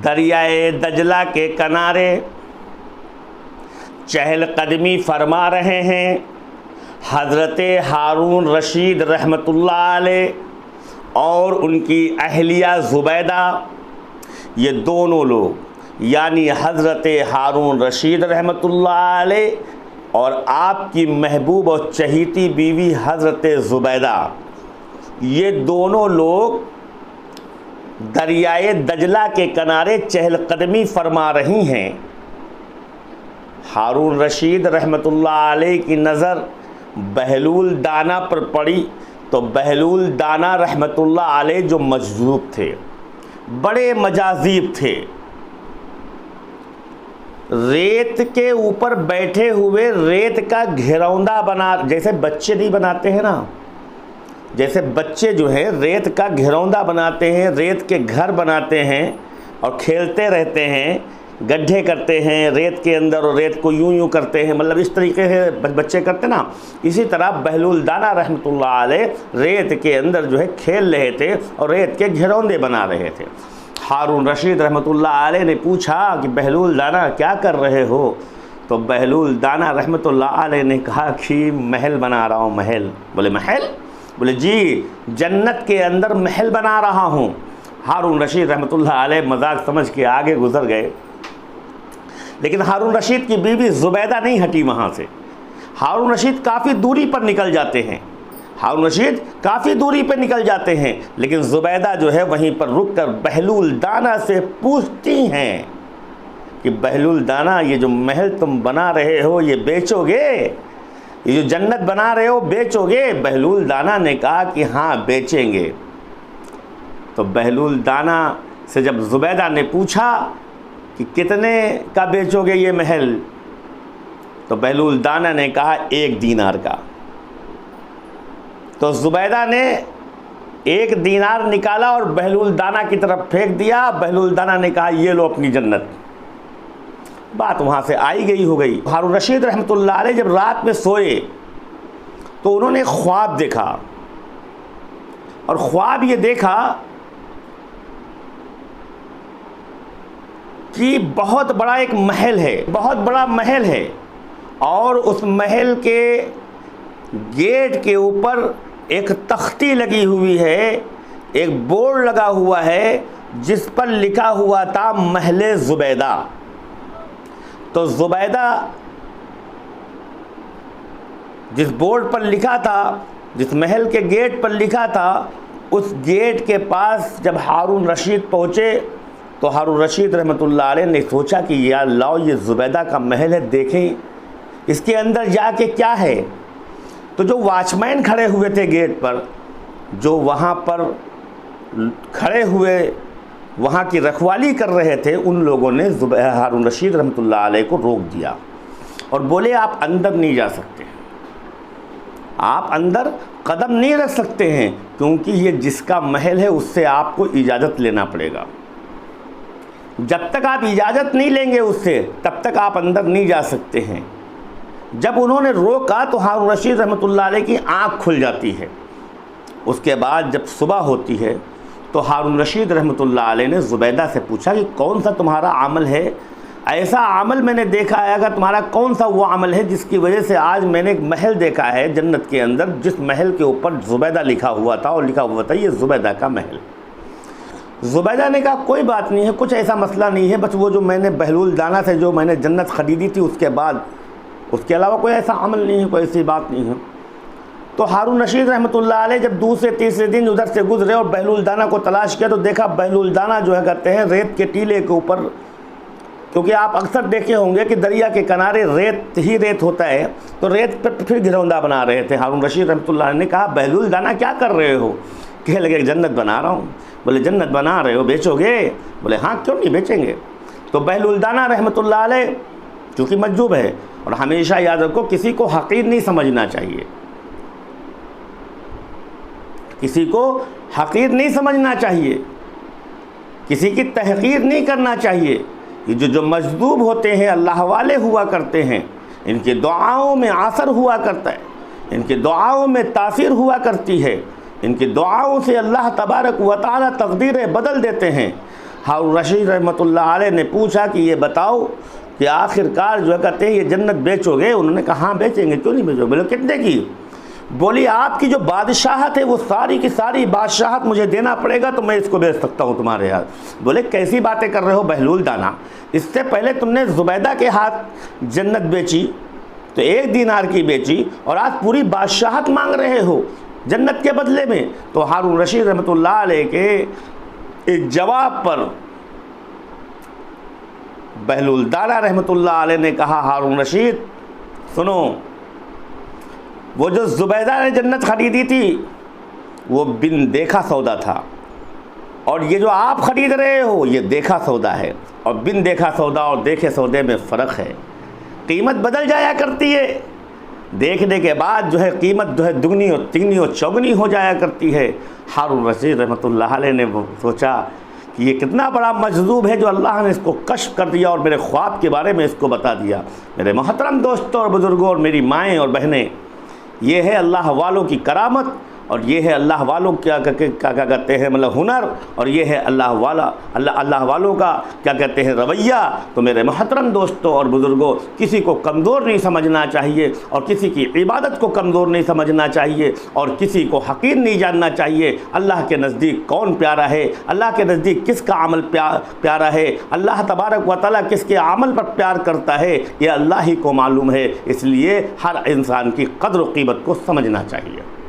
دریائے دجلہ کے کنارے چہل قدمی فرما رہے ہیں حضرت ہارون رشید رحمۃ اللہ علیہ اور ان کی اہلیہ زبیدہ۔ یہ دونوں لوگ یعنی حضرت ہارون رشید رحمۃ اللہ علیہ اور آپ کی محبوب اور چہیتی بیوی حضرت زبیدہ، یہ دونوں لوگ دریائے دجلہ کے کنارے چہل قدمی فرما رہی ہیں۔ ہارون رشید رحمۃ اللہ علیہ کی نظر بہلول دانا پر پڑی تو بہلول دانا رحمۃ اللہ علیہ جو مجذوب تھے، بڑے مجاذیب تھے، ریت کے اوپر بیٹھے ہوئے ریت کا گھروندہ بنا، جیسے بچے نہیں بناتے ہیں نا، جیسے بچے جو ہے ریت کا گھروندہ بناتے ہیں، ریت کے گھر بناتے ہیں اور کھیلتے رہتے ہیں، گڈھے کرتے ہیں ریت کے اندر اور ریت کو یوں یوں کرتے ہیں، مطلب اس طریقے سے بچے کرتے نا، اسی طرح بہلول دانا رحمۃ اللہ علیہ ریت کے اندر جو ہے کھیل رہے تھے اور ریت کے گھروندے بنا رہے تھے۔ ہارون رشید رحمۃ اللہ علیہ نے پوچھا کہ بہلول دانا کیا کر رہے ہو؟ تو بہلول دانا رحمۃ اللہ علیہ نے کہا کہ محل بنا رہا ہوں۔ محل؟ بولے محل؟ بولے جی جنت کے اندر محل بنا رہا ہوں۔ ہارون رشید رحمۃ اللہ علیہ مذاق سمجھ کے آگے گزر گئے، لیکن ہارون رشید کی بیوی زبیدہ نہیں ہٹی وہاں سے۔ ہارون رشید کافی دوری پر نکل جاتے ہیں، ہارون رشید کافی دوری پہ نکل جاتے ہیں، لیکن زبیدہ جو ہے وہیں پر رک کر بہلول دانا سے پوچھتی ہیں کہ بہلول دانا یہ جو محل تم بنا رہے ہو یہ بیچو گے؟ یہ جو جنت بنا رہے ہو بیچو گے؟ بہلول دانا نے کہا کہ ہاں بیچیں گے۔ تو بہلول دانا سے جب زبیدہ نے پوچھا کہ کتنے کا بیچو گے یہ محل، تو بہلول دانا نے کہا 1 دینار کا۔ تو زبیدہ نے 1 دینار نکالا اور بہلول دانا کی طرف پھینک دیا۔ بہلول دانا نے کہا یہ لو اپنی جنت۔ بات وہاں سے آئی گئی ہو گئی۔ ہارون رشید رحمۃ اللہ علیہ جب رات میں سوئے تو انہوں نے خواب دیکھا، اور خواب یہ دیکھا کہ بہت بڑا ایک محل ہے، بہت بڑا محل ہے، اور اس محل کے گیٹ کے اوپر ایک تختی لگی ہوئی ہے، ایک بورڈ لگا ہوا ہے جس پر لکھا ہوا تھا محل زبیدہ۔ تو زبیدہ جس بورڈ پر لکھا تھا، جس محل کے گیٹ پر لکھا تھا، اس گیٹ کے پاس جب ہارون رشید پہنچے تو ہارون رشید رحمۃ اللہ علیہ نے سوچا کہ یا لاؤ یہ زبیدہ کا محل ہے، دیکھیں اس کے اندر جا کے کیا ہے۔ تو جو واچ مین کھڑے ہوئے تھے گیٹ پر، جو وہاں پر کھڑے ہوئے وہاں کی رکھوالی کر رہے تھے، ان لوگوں نے ہارون رشید رحمۃ اللہ علیہ کو روک دیا اور بولے آپ اندر نہیں جا سکتے، آپ اندر قدم نہیں رکھ سکتے ہیں، کیونکہ یہ جس کا محل ہے اس سے آپ کو اجازت لینا پڑے گا۔ جب تک آپ اجازت نہیں لیں گے اس سے تب تک آپ اندر نہیں جا سکتے ہیں۔ جب انہوں نے روکا تو ہارون رشید رحمۃ اللہ علیہ کی آنکھ کھل جاتی ہے۔ اس کے بعد جب صبح ہوتی ہے تو ہارون رشید رحمۃ اللہ علیہ نے زبیدہ سے پوچھا کہ کون سا تمہارا عمل ہے، ایسا عمل میں نے دیکھا ہے، اگر تمہارا کون سا وہ عمل ہے جس کی وجہ سے آج میں نے ایک محل دیکھا ہے جنت کے اندر، جس محل کے اوپر زبیدہ لکھا ہوا تھا، اور لکھا ہوا تھا یہ زبیدہ کا محل۔ زبیدہ نے کہا کوئی بات نہیں ہے، کچھ ایسا مسئلہ نہیں ہے، بس وہ جو میں نے بہلول دانا سے جو میں نے جنت خریدی تھی اس کے بعد، اس کے علاوہ کوئی ایسا عمل نہیں ہے، کوئی ایسی بات نہیں ہے۔ تو ہارون رشید رحمۃ اللہ علیہ جب دوسرے تیسرے دن ادھر سے گزرے اور بہلول دانا کو تلاش کیا تو دیکھا بہلول دانا جو ہے کرتے ہیں ریت کے ٹیلے کے اوپر، کیونکہ آپ اکثر دیکھے ہوں گے کہ دریا کے کنارے ریت ہی ریت ہوتا ہے، تو ریت پر پھر گھروندہ بنا رہے تھے۔ ہارون رشید رحمۃ اللہ علیہ نے کہا بہلول دانا کیا کر رہے ہو؟ کہنے لگے جنت بنا رہا ہوں۔ بولے جنت بنا رہے ہو، بیچو گے؟ بولے ہاں کیوں نہیں بیچیں گے۔ تو بہلول دانا رحمۃ اللہ علیہ چونکہ مجذوب ہے، اور ہمیشہ یاد رکھو کسی کو حقیر نہیں سمجھنا چاہیے، کسی کو حقیر نہیں سمجھنا چاہیے، کسی کی تحقیر نہیں کرنا چاہیے۔ یہ جو مجذوب ہوتے ہیں اللہ والے ہوا کرتے ہیں، ان کی دعاؤں میں اثر ہوا کرتا ہے، ان کی دعاؤں میں تاثیر ہوا کرتی ہے، ان کی دعاؤں سے اللہ تبارک و تعالی تقدیریں بدل دیتے ہیں۔ ہارون رشید رحمۃ اللہ علیہ نے پوچھا کہ یہ بتاؤ کہ آخر کار جو ہے کہتے ہیں یہ جنت بیچو گے؟ انہوں نے کہا ہاں بیچیں گے، کیوں نہیں بیچو؟ بولے کتنے کی؟ بولی آپ کی جو بادشاہت ہے وہ ساری کی ساری بادشاہت مجھے دینا پڑے گا تو میں اس کو بیچ سکتا ہوں تمہارے ہاتھ۔ بولے کیسی باتیں کر رہے ہو بہلول دانا، اس سے پہلے تم نے زبیدہ کے ہاتھ جنت بیچی تو 1 دینار کی بیچی، اور آج پوری بادشاہت مانگ رہے ہو جنت کے بدلے میں۔ تو ہارون رشید رحمۃ اللہ علیہ کے اس جواب پر بہلول دانا رحمۃ اللہ علیہ نے کہا ہارون رشید سنو، وہ جو زبیدہ نے جنت خریدی تھی وہ بن دیکھا سودا تھا، اور یہ جو آپ خرید رہے ہو یہ دیکھا سودا ہے، اور بن دیکھا سودا اور دیکھے سودے میں فرق ہے، قیمت بدل جایا کرتی ہے، دیکھنے کے بعد جو ہے قیمت جو ہے دگنی اور تگنی اور چوگنی ہو جایا کرتی ہے۔ ہارون رشید رحمۃ اللہ علیہ نے سوچا کہ یہ کتنا بڑا مجذوب ہے جو اللہ نے اس کو کشف کر دیا اور میرے خواب کے بارے میں اس کو بتا دیا۔ میرے محترم دوستوں اور بزرگوں اور میری مائیں اور بہنیں، یہ ہے اللہ والوں کی کرامت، اور یہ ہے اللہ والوں کیا کہتے ہیں مطلب ہنر، اور یہ ہے اللہ والوں کا کیا کہتے ہیں رویہ۔ تو میرے محترم دوستوں اور بزرگوں، کسی کو کمزور نہیں سمجھنا چاہیے، اور کسی کی عبادت کو کمزور نہیں سمجھنا چاہیے، اور کسی کو حقیر نہیں جاننا چاہیے۔ اللہ کے نزدیک کون پیارا ہے، اللہ کے نزدیک کس کا عمل پیارا ہے، اللہ تبارک و تعالیٰ کس کے عمل پر پیار کرتا ہے، یہ اللہ ہی کو معلوم ہے۔ اس لیے ہر انسان کی قدر و قیمت کو سمجھنا چاہیے۔